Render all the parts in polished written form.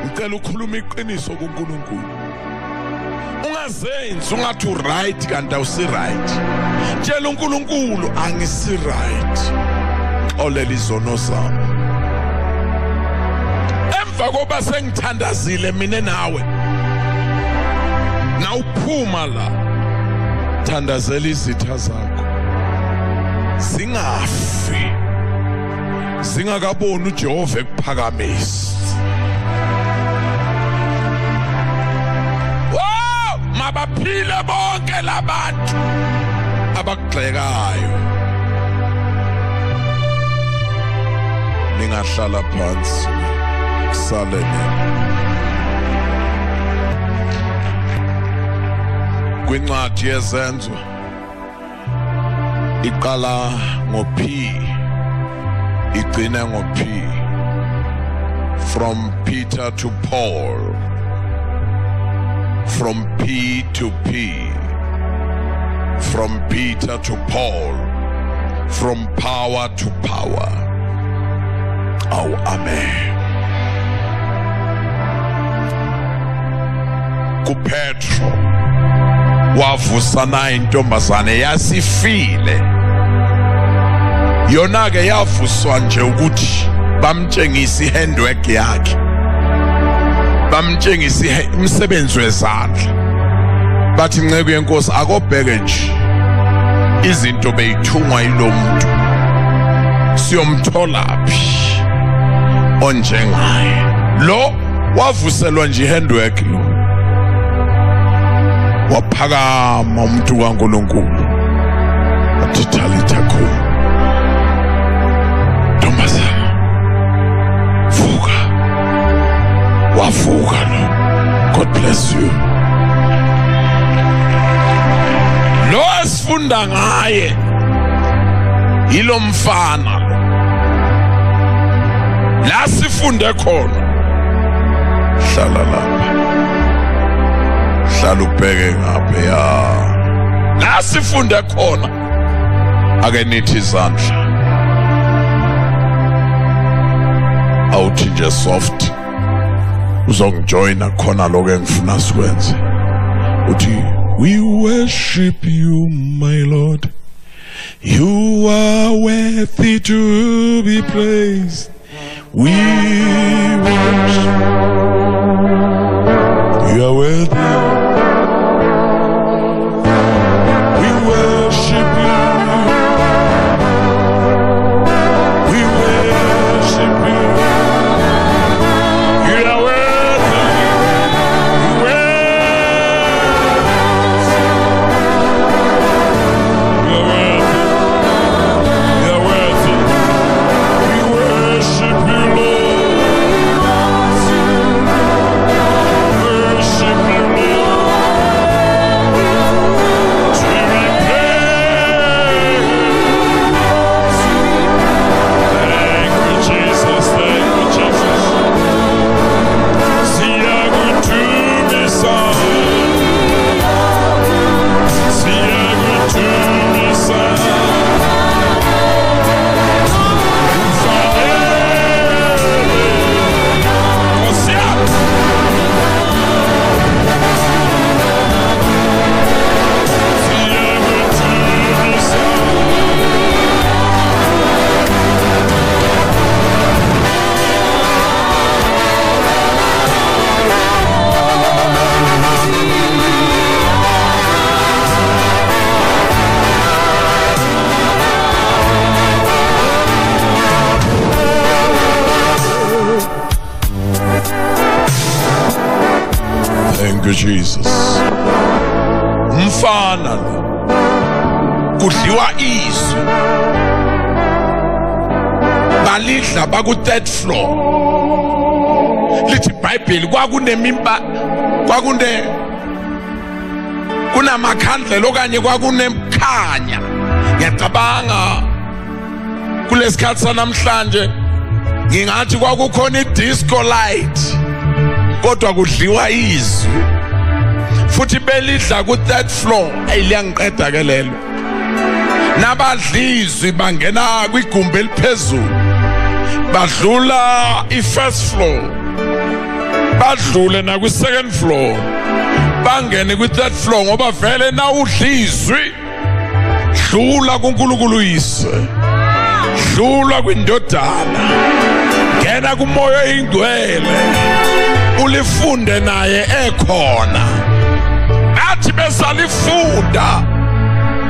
ngicela ukhuluma iqiniso kuNkulunkulu. Ungazenzi ungathi right kanti awusi right. Tshela uNkulunkulu angisi right. Xolela izono zami. Emva koba sengithandazile mina nawe. Nawuphuma la. Thandazela izitha zakho. Singafi. Singakaboni uJehova ekuphakamisa. Mabaphile bonke labantu abagxekayo. Ningahlala phansi salene. Kwincwadi yezenzo iqala ngo-P igcina ngo-P. From Peter to Paul. From P to P. From Peter to Paul. From power to power. Oh, amen. KuPetro wavusana intombazane yasifile. Yona ke yavuswa nje ukuthi bamtshengisa ihandwork yakhe. Bamtshengisa umsebenzi wezandla. Bathi inceke yenkosi akobheke nje izinto beyithungwa yilomuntu. Siyomtholaphi onjengaye. Lo wavuselwa nje ihandwork lo. Waphakama umuntu kaNkulunkulu. Athi Talitha kum. Ntombazana. Vuka. Wavuka lo. God bless you. Lo asifunda ngaye yilo mfana lo. La sifunde khona. Hlala lapha. Hlala ubheke ngapha ya. La sifunde khona. Ake nithi izandla. Awuthi nje soft. Uzongijoyina khona lokho engifuna sikwenze. Uthi we worship you, my Lord. You are worthy to be praised. We worship. You are worthy. We worship you. We worship you. You are worthy. You are worthy. You are worthy. We worship you, Lord. Worship you, Lord. To be praised. Thank you, Jesus. Thank you, Jesus. See how good to be sung. See how good to be sung. Thank you, Jesus. Mfana lo kudliwa izwi balidla baku third floor. Lithi iBhayibheli kwakunemimba kunamakhandlela okanye kwakunemkhanya. Ngiyacabanga kulesikhathi sanamhlanje ngingathi kwakukhona idisco light. Kodwa kudliwa izwi futhi belidla ku third floor ayiliyangiqeda ke lelo. Nabadlizwi bangena kwigumbi eliphezulu badlula i first floor badlule na ku second floor bangene ku third floor ngoba vele na udlizwi dlula kuNkulunkulu Yise dlula kwindodana ngena kumoya oyingcwele ulifunde naye ekhona nathi besalifunda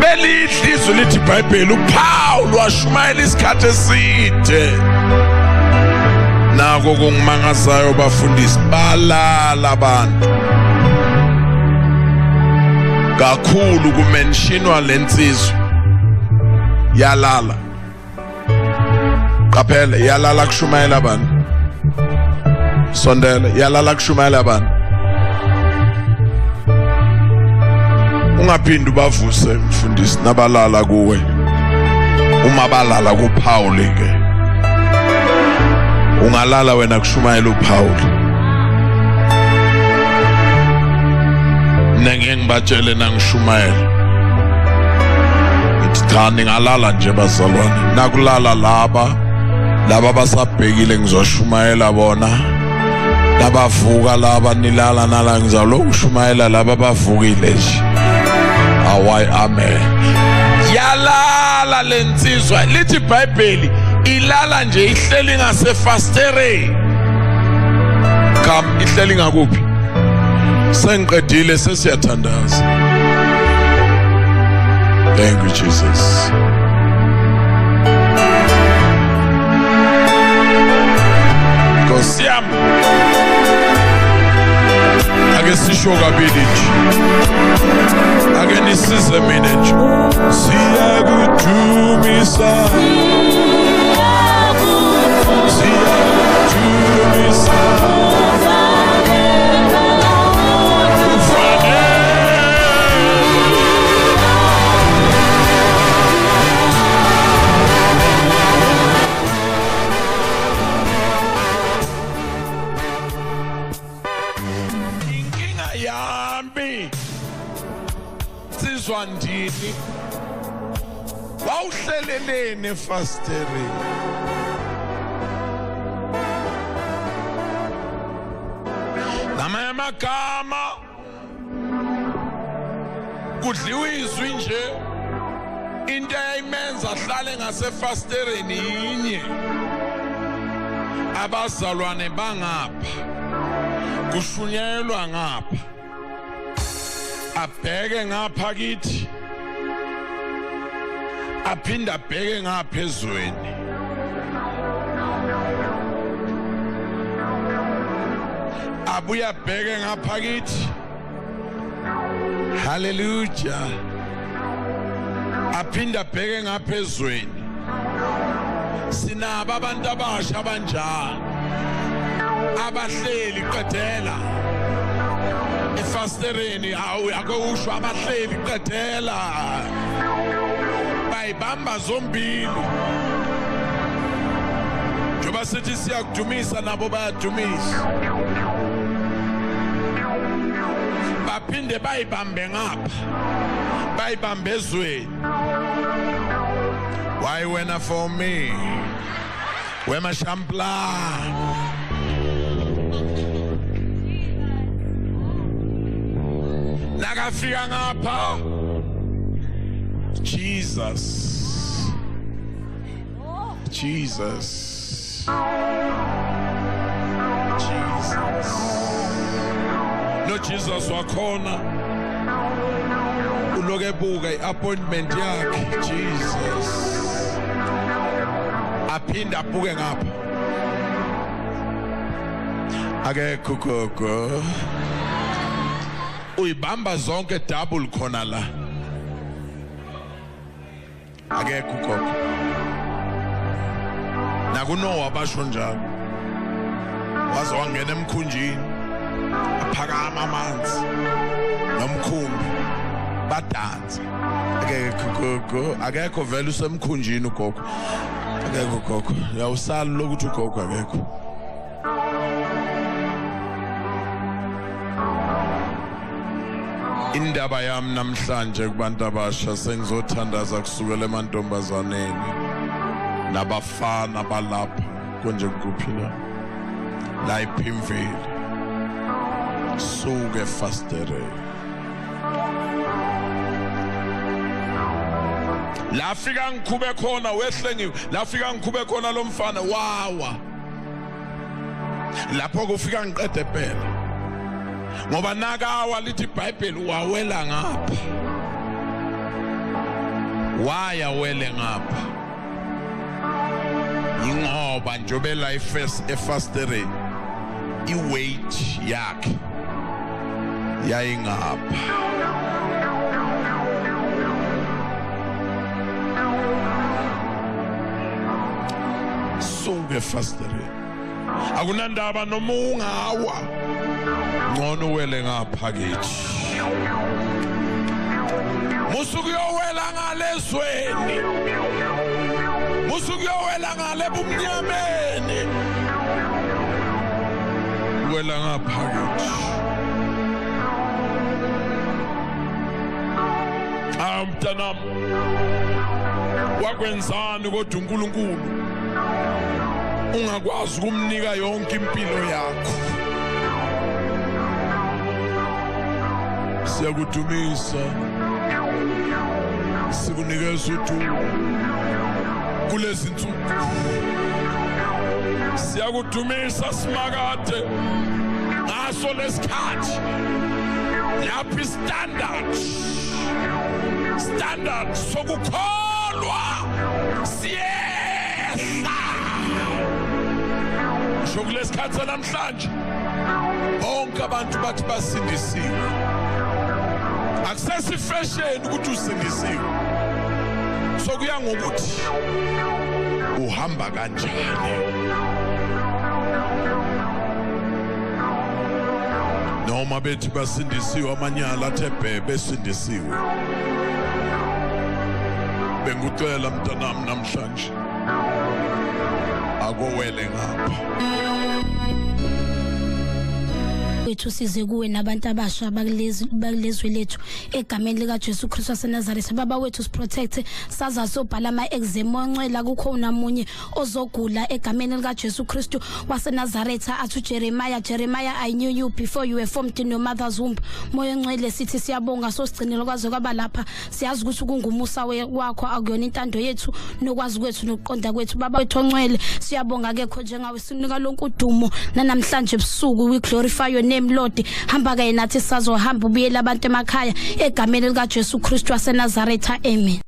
belidlizwe lithi iBhayibheli uPaul washumayela isikhathi eside nako kungimangazayo bafundisi balala abantu kakhulu kumenshinwa lensizwe yalala qaphela yalala kushumayela abantu sondela yalala kushumayela abantu ungaphindi ubavuse mfundisi nabalala kuwe uma balala kuPaul ke ungalala wena kushumayela uPaul nenge ngibatshele nangishumayela ngithi cha ngingalala nje bazalwane nakulala laba basabhekile ngizoshumayela bona labavuka laba nilala nala ngizalo ushumayela laba bavukile nje away amen yalala lensizwa lithi iBhayibheli ilala nje ihleli ngasefasteleni ihleli ngakuphi sengiqedile sesiyathandaza thank you Jesus Kosiyam ake sisho kabili nje ake nisize mina nje siyakudumisa Ndini wawuhlelelene efasteleni ngamanye amagama kudliwa izwi nje into eyayimenza ahlale ngasefasteleni yinye abazalwane bangapha kushunyelwa ngapha abheke ngapha kithi aphinda abheke ngaphezweni abuya abheke ngapha kithi hallelujah aphinda abheke ngaphezweni sinaba abantu abasha abanjalo abahleli qedela efasteleni akusho abahleli qedela bayibamba zombili njoba sithi siyakudumisa nabo bayadumisa baphinde bayibambe ngapha bayibambe ezweni why wena for me wema shampla nakafika ngapha Jesus no Jesus wakhona uloke buka iappointment yakhe Jesus aphinda abuke ngapha akekho gogo uyibamba zonke double khona la akekho gogo nakunowa basho njalo waze wangena emkhunjini aphakama amanzi nomkhumbi badansa akekho gogo akekho vele usemkhunjini ugogo akekho gogo yawusala lokuthi ugogo akekho indaba yami namhlanje kubantu abasha sengizothandaza kusukela emantombazaneni nabafana balapha konje kuphila la iphimveli Suka efasteleni. Lafika ngikhube khona wehlengiwe, lafika ngikhube khona lo mfana wawa. Lapho kufika ngiqede phela. Ngoba nakawa lithi iBhayibheli wawela ngapha. Waya wele ngapha. Ingoba njobe la efasteleni iweight yakhe yayingapha. Suka efasteleni. Akunandaba noma ungawa. Ngono wele ngapha kithi. Musuku yowela ngalezweni. Musuku yowela ngale bumnyameni. Wela ngapha kithi. Mntanam, wakwenzani kodwa uNkulunkulu ungakwazi ukumnika yonke impilo yakho? Siyakudumisa, sikunikeza udumo kulezi nsuku. Siyakudumisa simakade ngaso lesikhathi lapho standard sokukholwa siyehla. Shokulesikhathi namhlanje bonke abantu bathi basindisiwe. Akusesi fashion ukuthi usindisiwe. Sokuya ngokuthi uhamba kanjani. Noma bethi basindisiwe amanyala athebhe besindisiwe. Bengucela mntanami namhlanje akowele ngapha. Wethu size kuwe nabantu abasha bakulezwe lethu egameni lika Jesu Kristu waseNazaretha. Baba wethu siprotect, saza sobhala ama-exam oncwela kukho unamunye ozogula egameni lika Jesu Kristu waseNazaretha. Athu Jeremiah, I knew you before you were formed in your mother's womb. Moya ngcwele sithi siyabonga sosigcinile kwaze kwaba lapha. Siyazi ukuthi kungumusa wakho akuyona intando yethu nokwazi kwethu nokuqonda kwethu. Baba wethu ongcwele siyabonga kekho njengawe sinika lonke udumo namhlanje ebusuku. We glorify your name Lord. Hamba ke nathi sazohamba ubuyela abantu emakhaya egameni lika Jesu Kristu waseNazaretha. Amen.